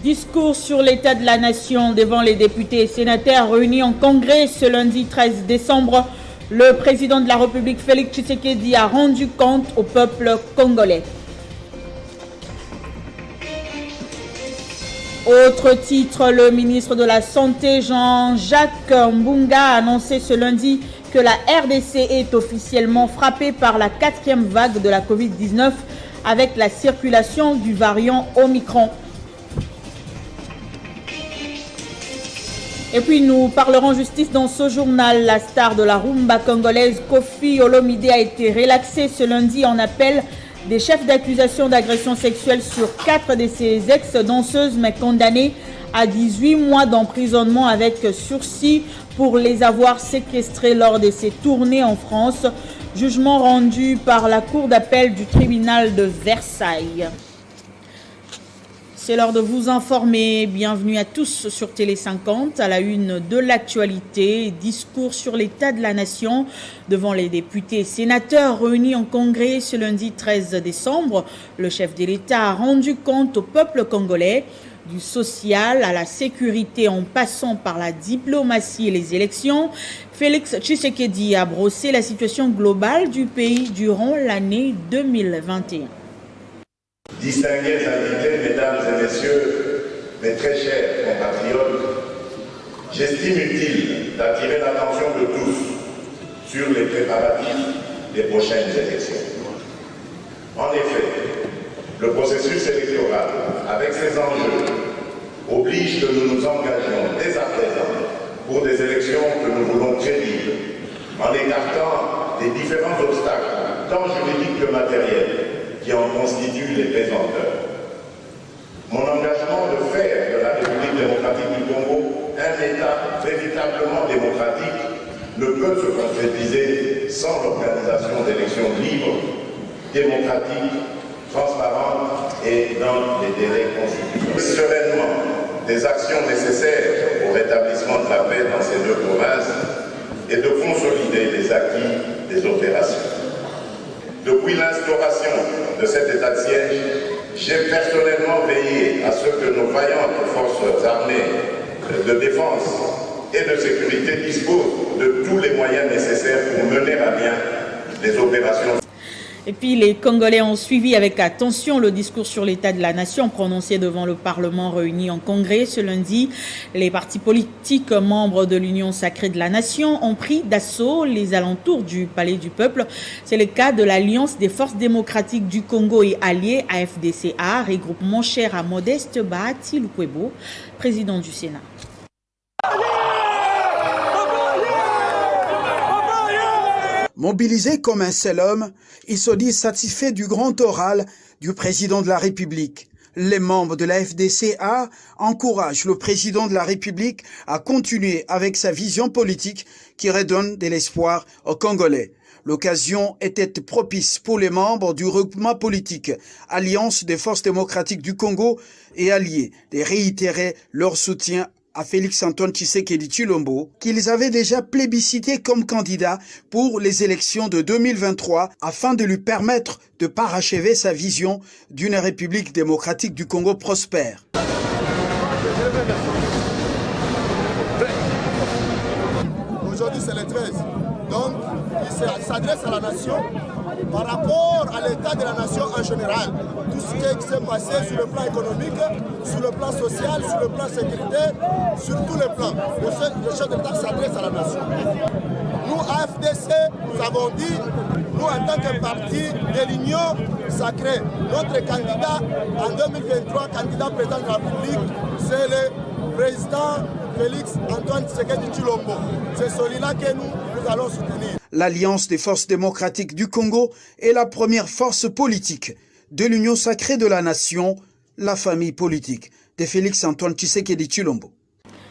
Discours sur l'état de la nation devant les députés et sénateurs réunis en congrès ce lundi 13 décembre. Le président de la République, Félix Tshisekedi, a rendu compte au peuple congolais. Autre titre, le ministre de la Santé, Jean-Jacques Mbunga, a annoncé ce lundi que la RDC est officiellement frappée par la 4e vague de la Covid-19 avec la circulation du variant Omicron. Et puis nous parlerons justice dans ce journal. La star de la rumba congolaise Koffi Olomide a été relaxé ce lundi en appel des chefs d'accusation d'agression sexuelle sur 4 de ses ex-danseuses, mais condamnées à 18 mois d'emprisonnement avec sursis pour les avoir séquestrées lors de ses tournées en France. Jugement rendu par la cour d'appel du tribunal de Versailles. C'est l'heure de vous informer. Bienvenue à tous sur Télé 50, à la une de l'actualité. Discours sur l'état de la nation devant les députés et sénateurs réunis en congrès ce lundi 13 décembre. Le chef de l'État a rendu compte au peuple congolais du social à la sécurité en passant par la diplomatie et les élections. Félix Tshisekedi a brossé la situation globale du pays durant l'année 2021. Distingués invités, mesdames et messieurs, mes très chers compatriotes, j'estime utile d'attirer l'attention de tous sur les préparatifs des prochaines élections. En effet, le processus électoral, avec ses enjeux, oblige que nous nous engagions dès à présent pour des élections que nous voulons crédibles, en écartant les différents obstacles, tant juridiques que matériels, qui en constituent les pesanteurs. Mon engagement de faire de la République démocratique du Congo un État véritablement démocratique ne peut se concrétiser sans l'organisation d'élections libres, démocratiques, transparentes et dans les délais constitutionnels. Sereinement des actions nécessaires au rétablissement de la paix dans ces deux provinces et de consolider les acquis des opérations. Depuis l'instauration de cet état de siège, j'ai personnellement veillé à ce que nos vaillantes forces armées de défense et de sécurité disposent de tous les moyens nécessaires pour mener à bien les opérations. Et puis les Congolais ont suivi avec attention le discours sur l'état de la nation prononcé devant le Parlement réuni en congrès ce lundi. Les partis politiques membres de l'Union sacrée de la nation ont pris d'assaut les alentours du Palais du Peuple. C'est le cas de l'Alliance des forces démocratiques du Congo et alliés AFDCA, regroupement cher à Modeste Bahati Lukwebo, président du Sénat. Mobilisés comme un seul homme, ils se disent satisfaits du grand oral du président de la République. Les membres de la FDCA encouragent le président de la République à continuer avec sa vision politique qui redonne de l'espoir aux Congolais. L'occasion était propice pour les membres du regroupement politique Alliance des forces démocratiques du Congo et alliés de réitérer leur soutien à Félix-Antoine Tshisekedi Tshilombo, qu'ils avaient déjà plébiscité comme candidat pour les élections de 2023 afin de lui permettre de parachever sa vision d'une République démocratique du Congo prospère. Aujourd'hui c'est le 13, donc il s'adresse à la nation par rapport à l'état de la nation en général. Tout ce qui s'est passé sur le plan économique, sur le plan social, sur le plan sécuritaire, sur tous les plans. Le chef d'État s'adresse à la nation. Nous, AFDC, nous avons dit, nous en tant que parti de l'Union sacrée, notre candidat en 2023, candidat président de la République, c'est le président Félix-Antoine Tshisekedi Tshilombo. C'est celui-là que nous allons soutenir. L'Alliance des forces démocratiques du Congo est la première force politique de l'Union sacrée de la nation, la famille politique de Félix-Antoine Tshisekedi Tshilombo.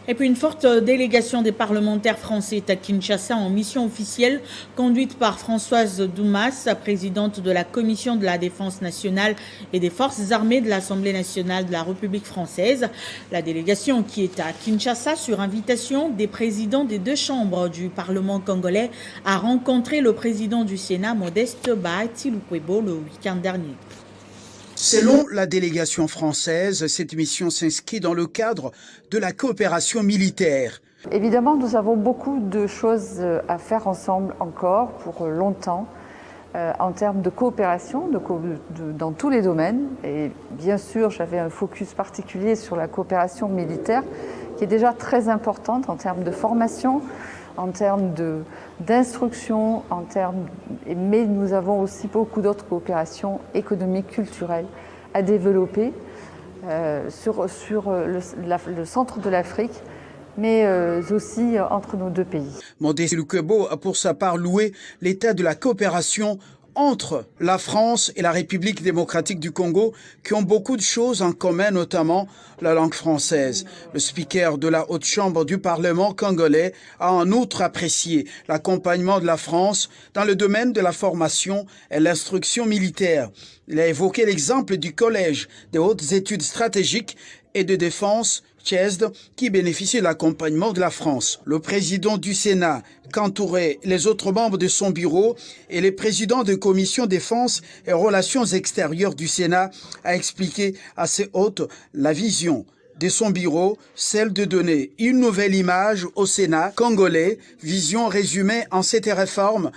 Et puis une forte délégation des parlementaires français est à Kinshasa en mission officielle conduite par Françoise Doumas, présidente de la Commission de la Défense nationale et des forces armées de l'Assemblée nationale de la République française. La délégation qui est à Kinshasa sur invitation des présidents des deux chambres du Parlement congolais a rencontré le président du Sénat, Modeste Bahati Lukwebo, le week-end dernier. Selon la délégation française, cette mission s'inscrit dans le cadre de la coopération militaire. Évidemment, nous avons beaucoup de choses à faire ensemble encore pour longtemps en termes de coopération dans tous les domaines. Et bien sûr, j'avais un focus particulier sur la coopération militaire qui est déjà très importante en termes de formation, en termes d'instruction, mais nous avons aussi beaucoup d'autres coopérations économiques, culturelles à développer sur le centre de l'Afrique, mais aussi entre nos deux pays. Modeste Lukwebo a pour sa part loué l'état de la coopération entre la France et la République démocratique du Congo, qui ont beaucoup de choses en commun, notamment la langue française. Le speaker de la Haute Chambre du Parlement congolais a en outre apprécié l'accompagnement de la France dans le domaine de la formation et l'instruction militaire. Il a évoqué l'exemple du Collège des hautes études stratégiques et de défense, CHESD, qui bénéficie de l'accompagnement de la France. Le président du Sénat, qu'entouraient les autres membres de son bureau, et les présidents de commission défense et relations extérieures du Sénat, a expliqué à ses hôtes la vision de son bureau, celle de donner une nouvelle image au Sénat congolais, vision résumée en cette réforme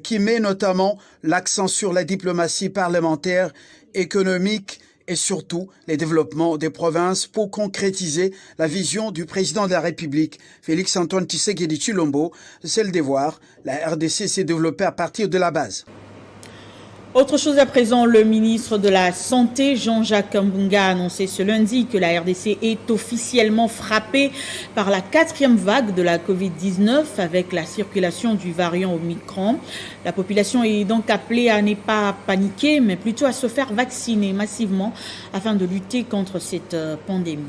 qui met notamment l'accent sur la diplomatie parlementaire, économique, et surtout les développements des provinces pour concrétiser la vision du président de la République, Félix-Antoine Tshisekedi Tshilombo, celle de voir la RDC s'est développée à partir de la base. Autre chose à présent, le ministre de la Santé, Jean-Jacques Mbunga, a annoncé ce lundi que la RDC est officiellement frappée par la 4e vague de la Covid-19 avec la circulation du variant Omicron. La population est donc appelée à ne pas paniquer, mais plutôt à se faire vacciner massivement afin de lutter contre cette pandémie.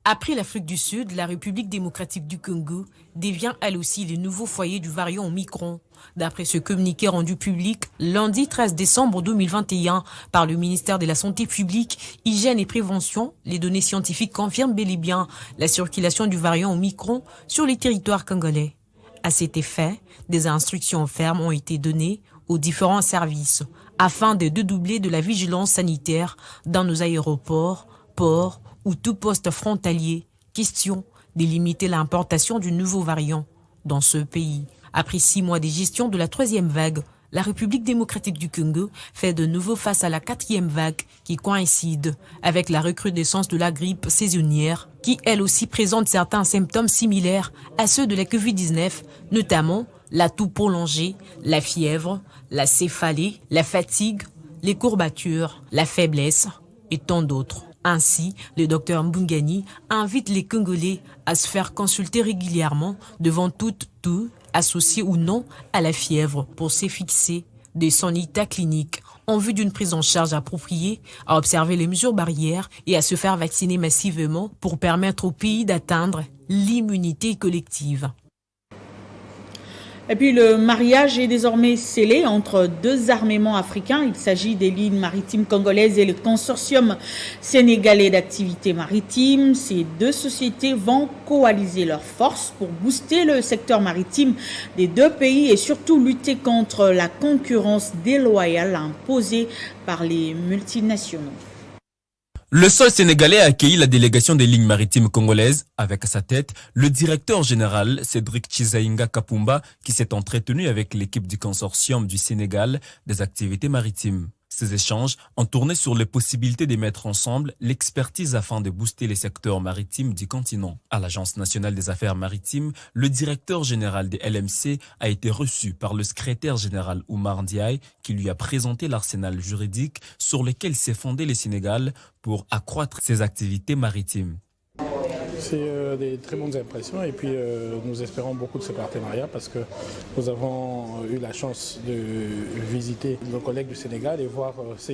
Après l'Afrique du Sud, la République démocratique du Congo devient elle aussi le nouveau foyer du variant Omicron. D'après ce communiqué rendu public lundi 13 décembre 2021 par le ministère de la Santé publique, Hygiène et Prévention, les données scientifiques confirment bel et bien la circulation du variant Omicron sur les territoires congolais. À cet effet, des instructions fermes ont été données aux différents services afin de doubler de la vigilance sanitaire dans nos aéroports, ports ou tout poste frontalier. Question de limiter l'importation du nouveau variant dans ce pays. Après 6 mois de gestion de la 3e vague, la République démocratique du Congo fait de nouveau face à la 4e vague qui coïncide avec la recrudescence de la grippe saisonnière qui elle aussi présente certains symptômes similaires à ceux de la Covid-19, notamment la toux prolongée, la fièvre, la céphalée, la fatigue, les courbatures, la faiblesse et tant d'autres. Ainsi, le docteur Mbungani invite les Congolais à se faire consulter régulièrement devant toute toux, associée ou non à la fièvre, pour se fixer de son état clinique en vue d'une prise en charge appropriée, à observer les mesures barrières et à se faire vacciner massivement pour permettre au pays d'atteindre l'immunité collective. Et puis le mariage est désormais scellé entre 2 armements africains. Il s'agit des lignes maritimes congolaises et le consortium sénégalais d'activités maritimes. Ces 2 sociétés vont coaliser leurs forces pour booster le secteur maritime des 2 pays et surtout lutter contre la concurrence déloyale imposée par les multinationaux. Le sol sénégalais a accueilli la délégation des lignes maritimes congolaises, avec à sa tête le directeur général Cédric Chizaïnga Kapumba, qui s'est entretenu avec l'équipe du consortium du Sénégal des activités maritimes. Ces échanges ont tourné sur les possibilités de mettre ensemble l'expertise afin de booster les secteurs maritimes du continent. À l'Agence nationale des affaires maritimes, le directeur général des LMC a été reçu par le secrétaire général Oumar Ndiaye qui lui a présenté l'arsenal juridique sur lequel s'est fondé le Sénégal pour accroître ses activités maritimes. C'est des très bonnes impressions et puis nous espérons beaucoup de ce partenariat parce que nous avons eu la chance de visiter nos collègues du Sénégal et voir ce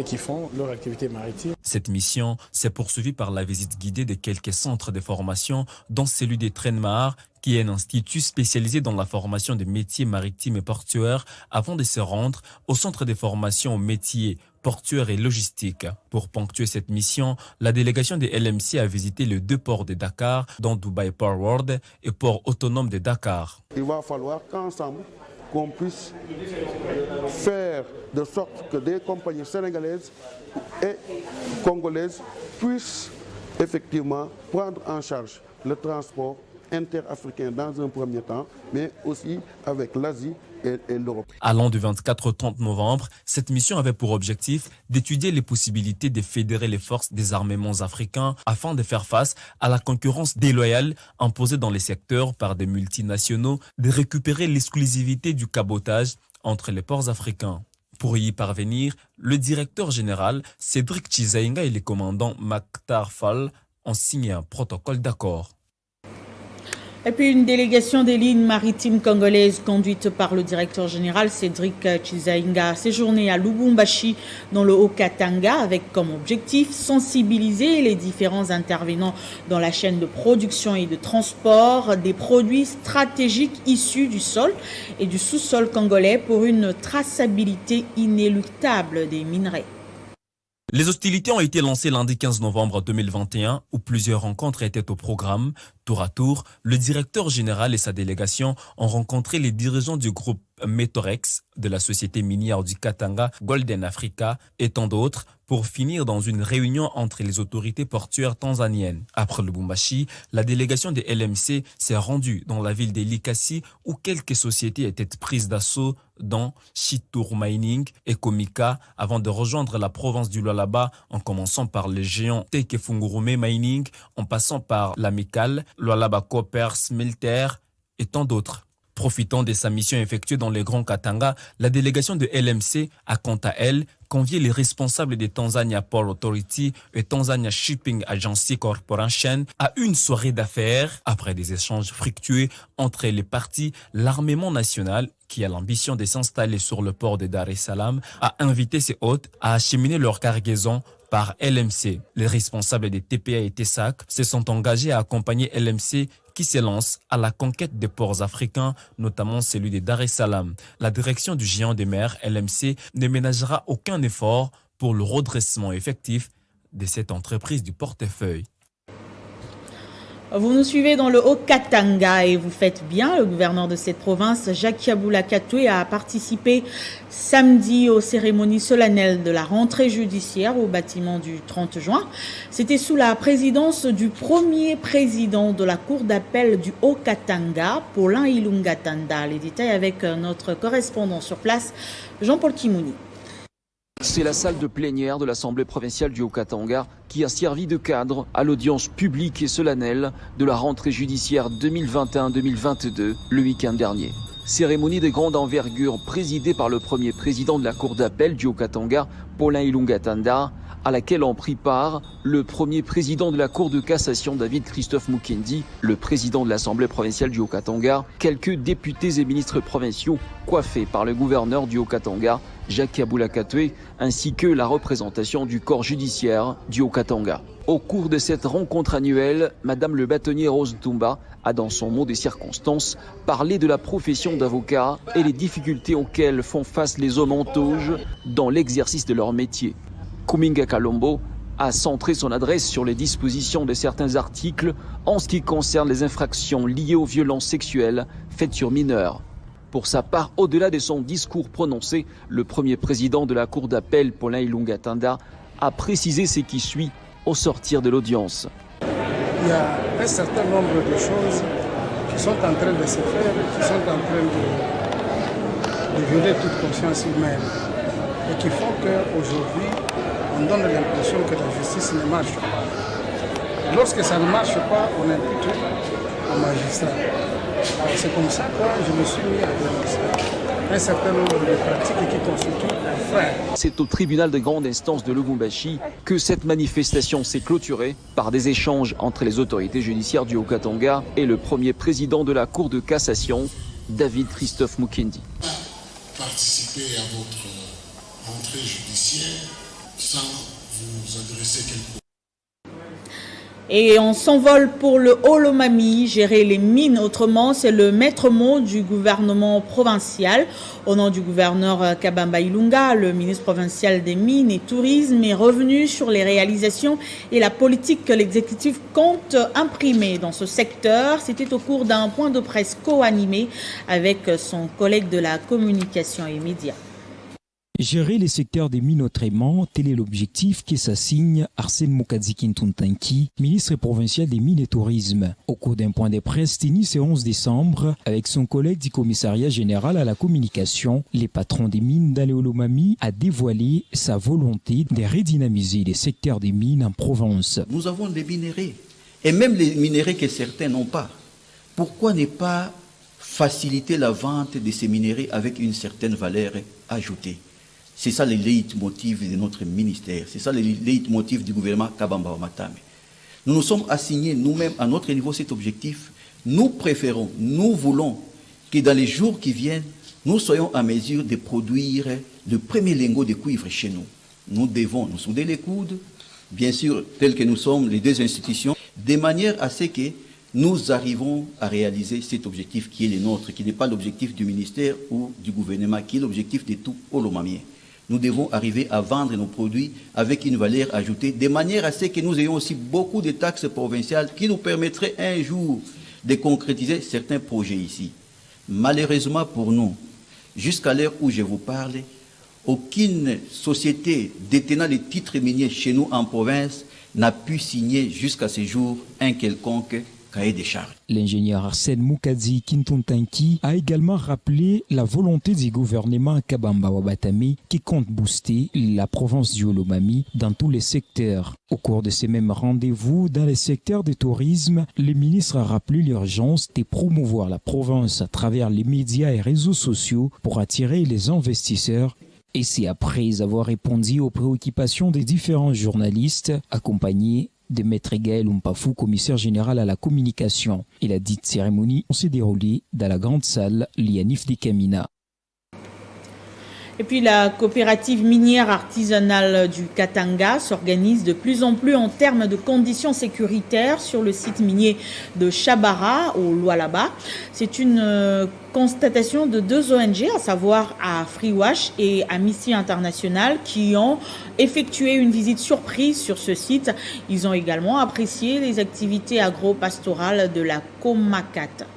qui font leur activité maritime. Cette mission s'est poursuivie par la visite guidée de quelques centres de formation, dont celui des Trenmar, qui est un institut spécialisé dans la formation des métiers maritimes et portuaires, avant de se rendre au centre de formation aux métiers portuaires et logistiques. Pour ponctuer cette mission, la délégation des LMC a visité les 2 ports de Dakar, dont Dubai Port World et port autonome de Dakar. Il va falloir qu'ensemble, qu'on puisse faire de sorte que des compagnies sénégalaises et congolaises puissent effectivement prendre en charge le transport interafricain dans un premier temps, mais aussi avec l'Asie et l'Europe. Allant du 24 au 30 novembre, cette mission avait pour objectif d'étudier les possibilités de fédérer les forces des armements africains afin de faire face à la concurrence déloyale imposée dans les secteurs par des multinationaux, de récupérer l'exclusivité du cabotage entre les ports africains. Pour y parvenir, le directeur général Cédric Chizainga et le commandant Maktar Fall ont signé un protocole d'accord. Et puis une délégation des lignes maritimes congolaises conduite par le directeur général Cédric Chizainga a séjourné à Lubumbashi dans le Haut-Katanga avec comme objectif sensibiliser les différents intervenants dans la chaîne de production et de transport des produits stratégiques issus du sol et du sous-sol congolais pour une traçabilité inéluctable des minerais. Les hostilités ont été lancées lundi 15 novembre 2021 où plusieurs rencontres étaient au programme. Tour à tour, le directeur général et sa délégation ont rencontré les dirigeants du groupe Metorex, de la société minière du Katanga, Golden Africa et tant d'autres pour finir dans une réunion entre les autorités portuaires tanzaniennes. Après Lubumbashi, la délégation des LMC s'est rendue dans la ville de Likasi où quelques sociétés étaient prises d'assaut dont Chitour Mining et Komika avant de rejoindre la province du Lualaba en commençant par les géants Tekefungurume Mining en passant par la Mikal, Lualaba Copper Smelter et tant d'autres. Profitant de sa mission effectuée dans les Grands Katanga, la délégation de LMC a quant à elle convié les responsables des Tanzania Port Authority et Tanzania Shipping Agency Corporation à une soirée d'affaires. Après des échanges fructueux entre les parties, l'armement national, qui a l'ambition de s'installer sur le port de Dar es Salaam, a invité ses hôtes à acheminer leur cargaison par LMC. Les responsables des TPA et TESAC se sont engagés à accompagner LMC qui s'élance à la conquête des ports africains, notamment celui de Dar es Salaam. La direction du géant des mers, LMC, ne ménagera aucun effort pour le redressement effectif de cette entreprise du portefeuille. Vous nous suivez dans le Haut-Katanga et vous faites bien. Le gouverneur de cette province, Jacques Yabula Katoué, a participé samedi aux cérémonies solennelles de la rentrée judiciaire au bâtiment du 30 juin. C'était sous la présidence du premier président de la Cour d'appel du Haut-Katanga, Paulin Ilunga Tanda. Les détails avec notre correspondant sur place, Jean-Paul Kimouni. C'est la salle de plénière de l'Assemblée provinciale du Haut-Katanga qui a servi de cadre à l'audience publique et solennelle de la rentrée judiciaire 2021-2022 le week-end dernier. Cérémonie de grande envergure présidée par le premier président de la Cour d'appel du Haut-Katanga, Paulin Ilunga Tanda, à laquelle ont pris part le premier président de la Cour de cassation, David Christophe Mukendi, le président de l'Assemblée provinciale du Haut-Katanga, quelques députés et ministres provinciaux coiffés par le gouverneur du Haut-Katanga, Jacques Yabula Katoué, ainsi que la représentation du corps judiciaire du Haut-Katanga. Au cours de cette rencontre annuelle, Madame le bâtonnier Rose Ntumba a dans son mot des circonstances parlé de la profession d'avocat et les difficultés auxquelles font face les hommes en toge dans l'exercice de leur métier. Kuminga Kalombo a centré son adresse sur les dispositions de certains articles en ce qui concerne les infractions liées aux violences sexuelles faites sur mineurs. Pour sa part, au-delà de son discours prononcé, le premier président de la Cour d'appel, Paulin Ilunga Tanda, a précisé ce qui suit au sortir de l'audience. Il y a un certain nombre de choses qui sont en train de se faire, qui sont en train de violer toute conscience humaine et qui font qu'aujourd'hui, on donne l'impression que la justice ne marche pas. Lorsque ça ne marche pas, on impute au magistrat. Alors c'est comme ça que je me suis mis à dénoncer un certain nombre de pratiques qui constituent un frein. C'est au tribunal de grande instance de Lubumbashi que cette manifestation s'est clôturée par des échanges entre les autorités judiciaires du Haut-Katanga et le premier président de la Cour de cassation, David Christophe Mukendi. Participer à votre rentrée judiciaire sans vous adresser quelque chose. Et on s'envole pour le Haut-Lomami. Gérer les mines autrement, c'est le maître mot du gouvernement provincial. Au nom du gouverneur Kabamba Ilunga, le ministre provincial des Mines et Tourisme est revenu sur les réalisations et la politique que l'exécutif compte imprimer dans ce secteur. C'était au cours d'un point de presse co-animé avec son collègue de la communication et médias. Gérer les secteurs des mines autrement, tel est l'objectif qui s'assigne Arsène Moukadzi Kintuntanki, ministre provincial des Mines et Tourisme. Au cours d'un point de presse tenu ce 11 décembre, avec son collègue du commissariat général à la communication, le patron des mines dans le Haut-Lomami a dévoilé sa volonté de redynamiser les secteurs des mines en Provence. Nous avons des minéraux, et même les minéraux que certains n'ont pas. Pourquoi ne pas faciliter la vente de ces minéraux avec une certaine valeur ajoutée? C'est ça le leitmotiv de notre ministère, c'est ça le leitmotiv du gouvernement Kabamba Wamatame. Nous nous sommes assignés nous-mêmes à notre niveau cet objectif. Nous préférons, nous voulons que dans les jours qui viennent, nous soyons en mesure de produire le premier lingot de cuivre chez nous. Nous devons nous souder les coudes, bien sûr, tels que nous sommes les deux institutions, de manière à ce que nous arrivons à réaliser cet objectif qui est le nôtre, qui n'est pas l'objectif du ministère ou du gouvernement, qui est l'objectif de tout Haut-Lomamien. Nous devons arriver à vendre nos produits avec une valeur ajoutée, de manière à ce que nous ayons aussi beaucoup de taxes provinciales qui nous permettraient un jour de concrétiser certains projets ici. Malheureusement pour nous, jusqu'à l'heure où je vous parle, aucune société détenant les titres miniers chez nous en province n'a pu signer jusqu'à ce jour un quelconque cahier des charges. L'ingénieur Arsène Moukadzi Kintuntanki a également rappelé la volonté du gouvernement Kabamba Wamatame qui compte booster la province du Haut-Lomami dans tous les secteurs. Au cours de ces mêmes rendez-vous, dans les secteurs du tourisme, le ministre a rappelé l'urgence de promouvoir la province à travers les médias et réseaux sociaux pour attirer les investisseurs. Et c'est après avoir répondu aux préoccupations des différents journalistes accompagnés de Maître Gaël Umpafou, commissaire général à la communication. Et la dite cérémonie s'est déroulée dans la grande salle Lianif de Kamina. Et puis la coopérative minière artisanale du Katanga s'organise de plus en plus en termes de conditions sécuritaires sur le site minier de Chabara au Lualaba. C'est une constatation de deux ONG, à savoir à Freewash et Amnesty International, qui ont effectué une visite surprise sur ce site. Ils ont également apprécié les activités agro-pastorales de la Comacat.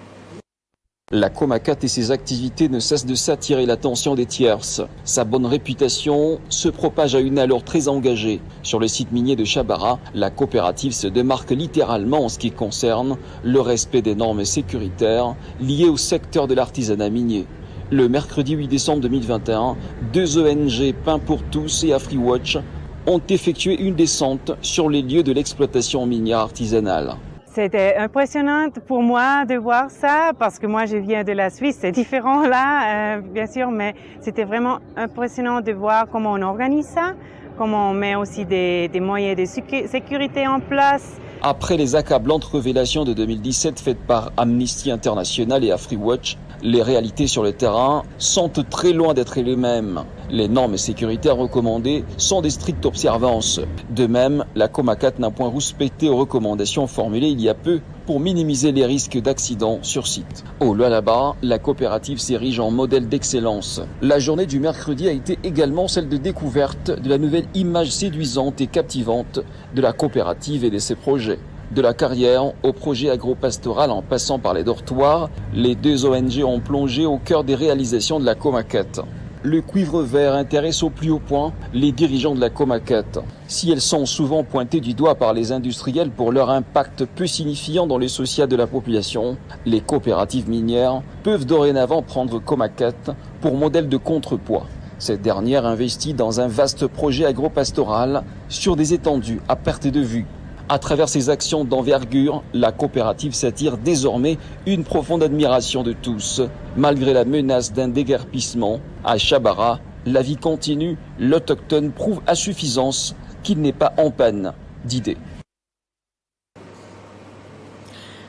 La Comacat et ses activités ne cessent de s'attirer l'attention des tierces. Sa bonne réputation se propage à une allure très engagée. Sur le site minier de Chabara, la coopérative se démarque littéralement en ce qui concerne le respect des normes sécuritaires liées au secteur de l'artisanat minier. Le mercredi 8 décembre 2021, deux ONG Pain pour tous et AfriWatch ont effectué une descente sur les lieux de l'exploitation minière artisanale. C'était impressionnant pour moi de voir ça parce que moi je viens de la Suisse, c'est différent là bien sûr, mais c'était vraiment impressionnant de voir comment on organise ça, comment on met aussi des moyens de sécurité en place. Après les accablantes révélations de 2017 faites par Amnesty International et AfriWatch, les réalités sur le terrain sont très loin d'être les mêmes. Les normes sécuritaires recommandées sont des strictes observances. De même, la Comacat n'a point respecté aux recommandations formulées il y a peu pour minimiser les risques d'accidents sur site. Au Lualaba, la coopérative s'érige en modèle d'excellence. La journée du mercredi a été également celle de découverte de la nouvelle image séduisante et captivante de la coopérative et de ses projets. De la carrière au projet agro-pastoral en passant par les dortoirs, les deux ONG ont plongé au cœur des réalisations de la Comacat. Le cuivre vert intéresse au plus haut point les dirigeants de la Comacat. Si elles sont souvent pointées du doigt par les industriels pour leur impact peu signifiant dans le social de la population, les coopératives minières peuvent dorénavant prendre Comacat pour modèle de contrepoids. Cette dernière investit dans un vaste projet agro-pastoral sur des étendues à perte de vue. À travers ses actions d'envergure, la coopérative s'attire désormais une profonde admiration de tous. Malgré la menace d'un déguerpissement, à Chabara, la vie continue, l'autochtone prouve à suffisance qu'il n'est pas en panne d'idées.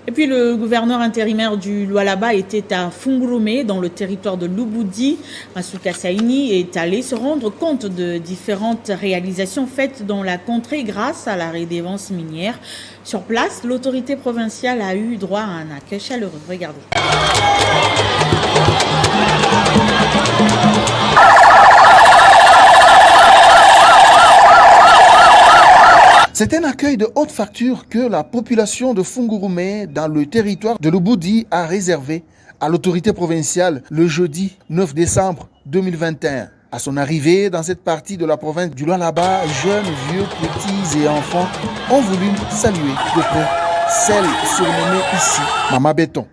Et puis le gouverneur intérimaire du Lualaba était à Fungurume, dans le territoire de Lubudi. Masuka Saini est allé se rendre compte de différentes réalisations faites dans la contrée grâce à la redevance minière. Sur place, l'autorité provinciale a eu droit à un accueil chaleureux. Regardez. C'est un accueil de haute facture que la population de Fungurume, dans le territoire de Lubudi, a réservé à l'autorité provinciale le jeudi 9 décembre 2021. À son arrivée dans cette partie de la province du Lualaba, jeunes, vieux, petits et enfants ont voulu saluer de près celle surnommée ici Mama Béton.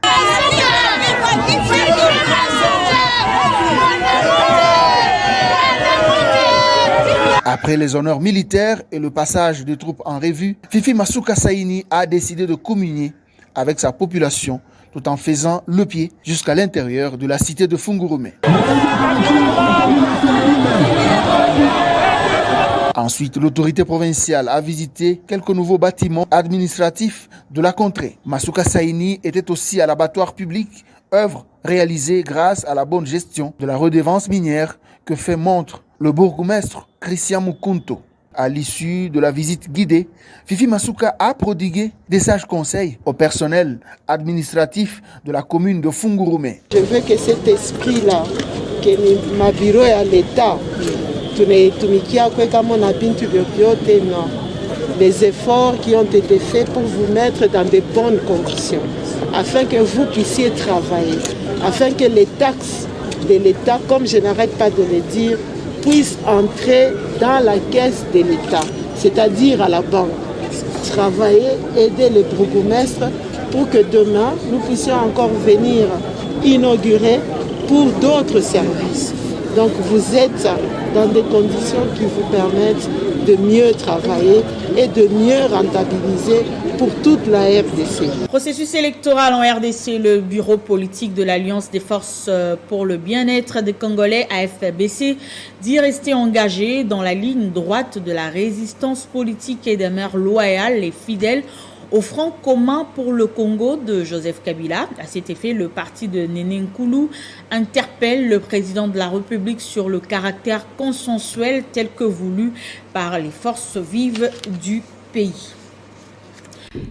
Après les honneurs militaires et le passage des troupes en revue, Fifi Masuka Saini a décidé de communier avec sa population tout en faisant le pied jusqu'à l'intérieur de la cité de Fungurume. Ensuite, l'autorité provinciale a visité quelques nouveaux bâtiments administratifs de la contrée. Masuka Saini était aussi à l'abattoir public, œuvre réalisée grâce à la bonne gestion de la redevance minière que fait montre le bourgmestre Christian Mukunto. À l'issue de la visite guidée, Fifi Masuka a prodigué des sages conseils au personnel administratif de la commune de Fungurume. Je veux que cet esprit-là, que ma bureau est à l'État, les efforts qui ont été faits pour vous mettre dans de bonnes conditions, afin que vous puissiez travailler, afin que les taxes de l'État, comme je n'arrête pas de le dire, puissent entrer dans la caisse de l'État, c'est-à-dire à la banque. Travailler, aider les bourgmestres pour que demain, nous puissions encore venir inaugurer pour d'autres services. Donc vous êtes dans des conditions qui vous permettent de mieux travailler et de mieux rentabiliser pour toute la RDC. Processus électoral en RDC, le bureau politique de l'Alliance des forces pour le bien-être des Congolais, AFBC, dit rester engagé dans la ligne droite de la résistance politique et des mères loyales et fidèles au Front commun pour le Congo de Joseph Kabila. À cet effet, le parti de Néné Nkoulou interpelle le président de la République sur le caractère consensuel tel que voulu par les forces vives du pays.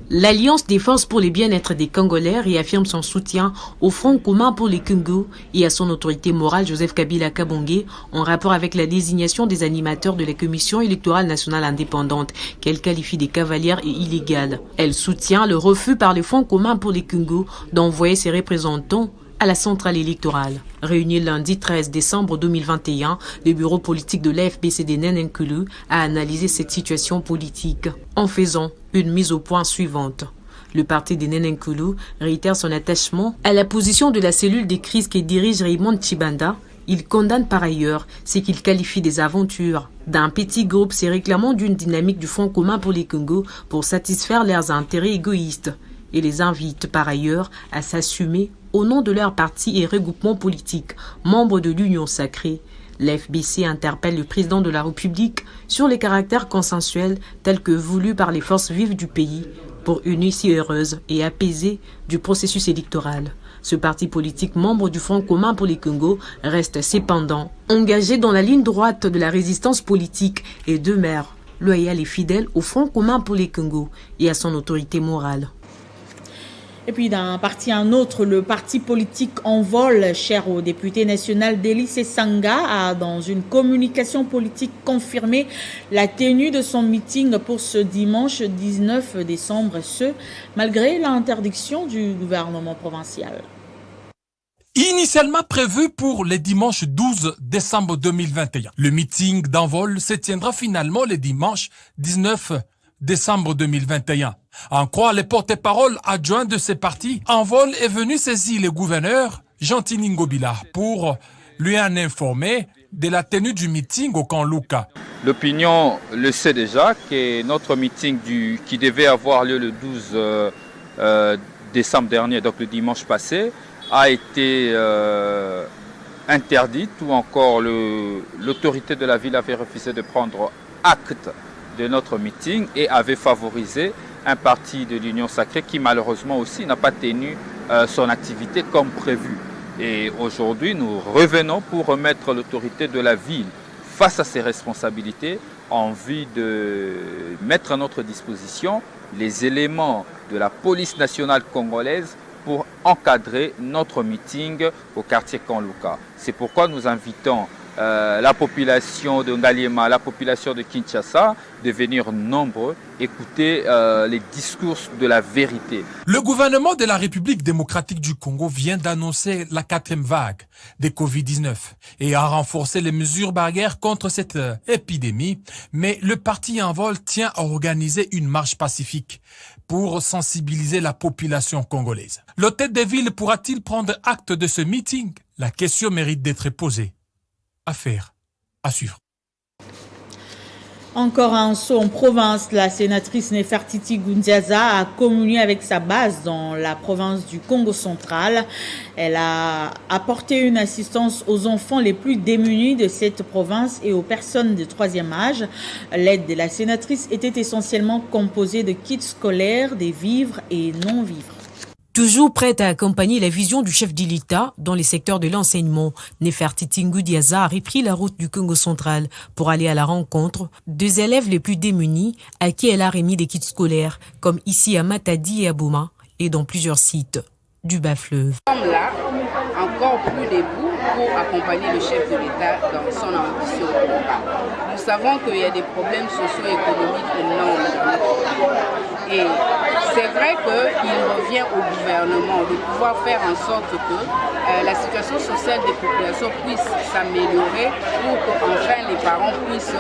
L'Alliance des forces pour le bien-être des Congolais réaffirme son soutien au Front commun pour les Congo et à son autorité morale Joseph Kabila Kabange en rapport avec la désignation des animateurs de la Commission électorale nationale indépendante qu'elle qualifie de cavalière et illégale. Elle soutient le refus par le Front commun pour les Congo d'envoyer ses représentants à la centrale électorale. Réuni lundi 13 décembre 2021, le bureau politique de l'AFBC de Néné Nkoulou a analysé cette situation politique en faisant une mise au point suivante. Le parti de Néné Nkoulou réitère son attachement à la position de la cellule des crises que dirige Raymond Tshibanda. Il condamne par ailleurs ce qu'il qualifie des aventures d'un petit groupe se réclamant d'une dynamique du Front commun pour les Congo pour satisfaire leurs intérêts égoïstes et les invite par ailleurs à s'assumer au nom de leur parti et regroupement politique, membres de l'Union sacrée. L'FBC interpelle le président de la République sur les caractères consensuels tels que voulus par les forces vives du pays pour une issue heureuse et apaisée du processus électoral. Ce parti politique, membre du Front commun pour les Congo, reste cependant engagé dans la ligne droite de la résistance politique et demeure loyal et fidèle au Front commun pour les Congo et à son autorité morale. Et puis d'un parti à un autre, le parti politique Envol, cher au député national Délice Sanga, a dans une communication politique confirmé la tenue de son meeting pour ce dimanche 19 décembre, ce malgré l'interdiction du gouvernement provincial. Initialement prévu pour le dimanche 12 décembre 2021, le meeting d'Envol se tiendra finalement le dimanche 19 décembre 2021. En croire les porte-paroles adjoints de ces partis, Envol est venu saisir le gouverneur Jean-Tini Ngobila pour lui en informer de la tenue du meeting au camp Luka. L'opinion le sait déjà que notre meeting qui devait avoir lieu le 12 décembre dernier, donc le dimanche passé, a été interdite ou encore l'autorité de la ville avait refusé de prendre acte de notre meeting et avait favorisé un parti de l'Union Sacrée qui malheureusement aussi n'a pas tenu son activité comme prévu. Et aujourd'hui, nous revenons pour remettre l'autorité de la ville face à ses responsabilités en vue de mettre à notre disposition les éléments de la police nationale congolaise pour encadrer notre meeting au quartier Kanluka. C'est pourquoi nous invitons la population de Ngaliema, la population de Kinshasa, de venir nombreux écouter les discours de la vérité. Le gouvernement de la République démocratique du Congo vient d'annoncer la 4e vague de Covid-19 et a renforcé les mesures barrières contre cette épidémie, mais le parti en vol tient à organiser une marche pacifique pour sensibiliser la population congolaise. L'hôtel de ville pourra-t-il prendre acte de ce meeting? La question mérite d'être posée. Affaire à suivre. Encore un saut en province, la sénatrice Nefertiti Ngundiaza a communié avec sa base dans la province du Congo central. Elle a apporté une assistance aux enfants les plus démunis de cette province et aux personnes de 3e âge. L'aide de la sénatrice était essentiellement composée de kits scolaires, des vivres et non-vivres. Toujours prête à accompagner la vision du chef de l'État dans les secteurs de l'enseignement, Nefertiti Ngundiaza a repris la route du Congo central pour aller à la rencontre des élèves les plus démunis à qui elle a remis des kits scolaires, comme ici à Matadi et à Boma et dans plusieurs sites du bas-fleuve. Nous sommes là, encore plus debout pour accompagner le chef de l'État dans son ambition. Nous savons qu'il y a des problèmes socio-économiques énormes. Et c'est vrai qu'il revient au gouvernement de pouvoir faire en sorte que la situation sociale des populations puisse s'améliorer pour qu'enfin les parents puissent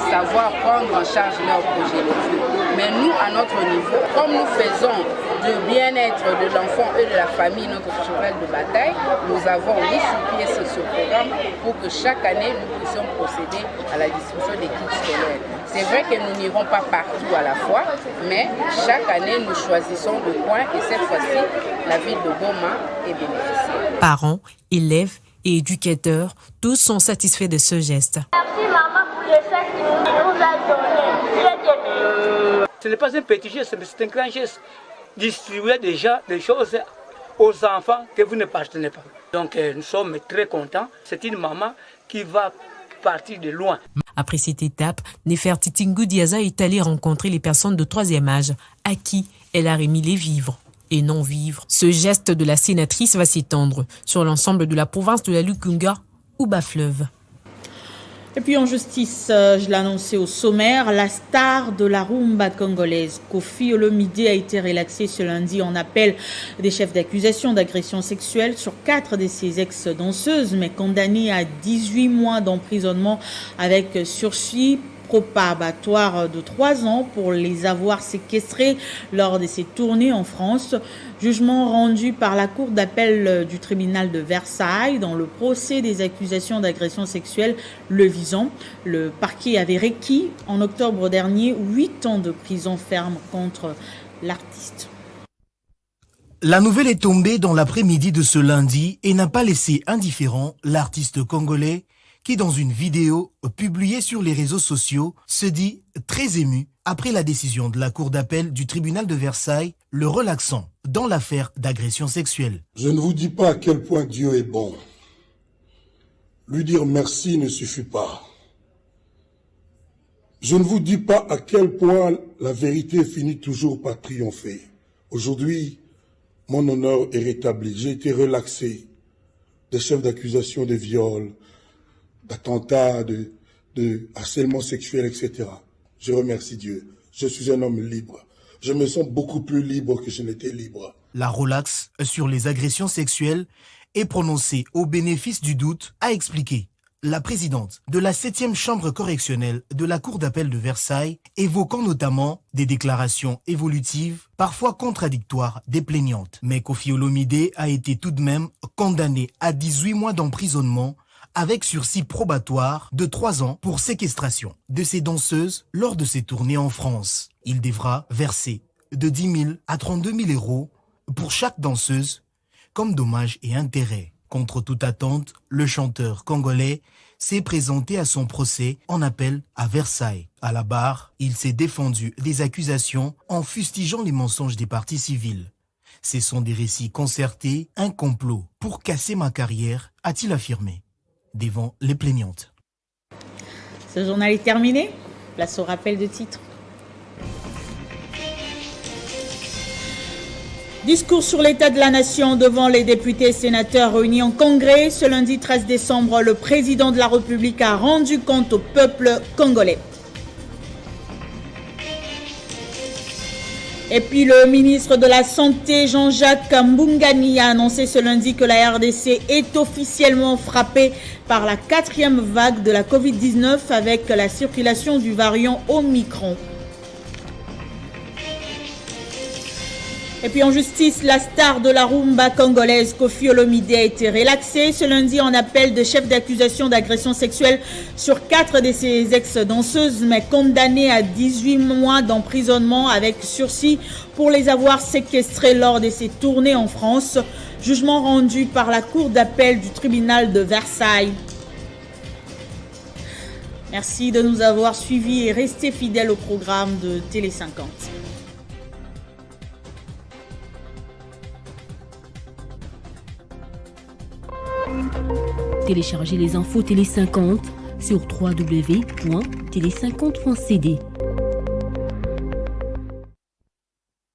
savoir prendre en charge leurs progéniture. Mais nous, à notre niveau, comme nous faisons du bien-être de l'enfant et de la famille notre cheval de bataille, nous avons mis sur pied ce programme pour que chaque année nous puissions procéder à la distribution des kits scolaires. C'est vrai que nous n'irons pas partout à la fois, mais chaque année nous choisissons de points et cette fois-ci la ville de Boma est bénéficiaire. Parents, élèves et éducateurs, tous sont satisfaits de ce geste. Merci maman pour le fait que vous avez donné. Ce n'est pas un petit geste, mais c'est un grand geste. Distribuer déjà des choses aux enfants que vous ne partenez pas. Donc nous sommes très contents. C'est une maman qui va partir de loin. Après cette étape, Nefertiti Ngundiaza est allée rencontrer les personnes de 3e âge à qui elle a remis les vivres et non-vivres. Ce geste de la sénatrice va s'étendre sur l'ensemble de la province de la Lukunga ou bas-fleuve. Et puis en justice, je l'ai annoncé au sommaire, la star de la rumba congolaise, Koffi Olomide, a été relaxé ce lundi en appel des chefs d'accusation d'agression sexuelle sur 4 de ses ex-danseuses, mais condamné à 18 mois d'emprisonnement avec sursis probatoire de 3 ans pour les avoir séquestrés lors de ses tournées en France. Jugement rendu par la cour d'appel du tribunal de Versailles dans le procès des accusations d'agression sexuelle le visant. Le parquet avait requis en octobre dernier 8 ans de prison ferme contre l'artiste. La nouvelle est tombée dans l'après-midi de ce lundi et n'a pas laissé indifférent l'artiste congolais qui, dans une vidéo publiée sur les réseaux sociaux, se dit très ému après la décision de la cour d'appel du tribunal de Versailles, le relaxant dans l'affaire d'agression sexuelle. Je ne vous dis pas à quel point Dieu est bon. Lui dire merci ne suffit pas. Je ne vous dis pas à quel point la vérité finit toujours par triompher. Aujourd'hui, mon honneur est rétabli. J'ai été relaxé des chefs d'accusation de viol, d'attentats, de harcèlement sexuel, etc. Je remercie Dieu. Je suis un homme libre. Je me sens beaucoup plus libre que je n'étais libre. La relaxe sur les agressions sexuelles est prononcée au bénéfice du doute, a expliqué la présidente de la 7e chambre correctionnelle de la cour d'appel de Versailles, évoquant notamment des déclarations évolutives, parfois contradictoires des plaignantes. Mais Koffi Olomide a été tout de même condamné à 18 mois d'emprisonnement avec sursis probatoire de 3 ans pour séquestration de ses danseuses lors de ses tournées en France. Il devra verser de 10 000 à 32 000 euros pour chaque danseuse comme dommages et intérêts. Contre toute attente, le chanteur congolais s'est présenté à son procès en appel à Versailles. À la barre, il s'est défendu des accusations en fustigeant les mensonges des partis civils. Ce sont des récits concertés, un complot pour casser ma carrière, a-t-il affirmé, devant les plaignantes. Ce journal est terminé. Place au rappel de titres. Discours sur l'état de la nation devant les députés et sénateurs réunis en congrès. Ce lundi 13 décembre, le président de la République a rendu compte au peuple congolais. Et puis le ministre de la Santé, Jean-Jacques Mbungani, a annoncé ce lundi que la RDC est officiellement frappée par la 4e vague de la Covid-19 avec la circulation du variant Omicron. Et puis en justice, la star de la rumba congolaise, Koffi Olomide, a été relaxé ce lundi en appel de chef d'accusation d'agression sexuelle sur 4 de ses ex-danseuses, mais condamné à 18 mois d'emprisonnement avec sursis pour les avoir séquestrées lors de ses tournées en France. Jugement rendu par la cour d'appel du tribunal de Versailles. Merci de nous avoir suivis et restez fidèles au programme de Télé 50. Téléchargez les infos Télé 50 sur www.tele50.cd.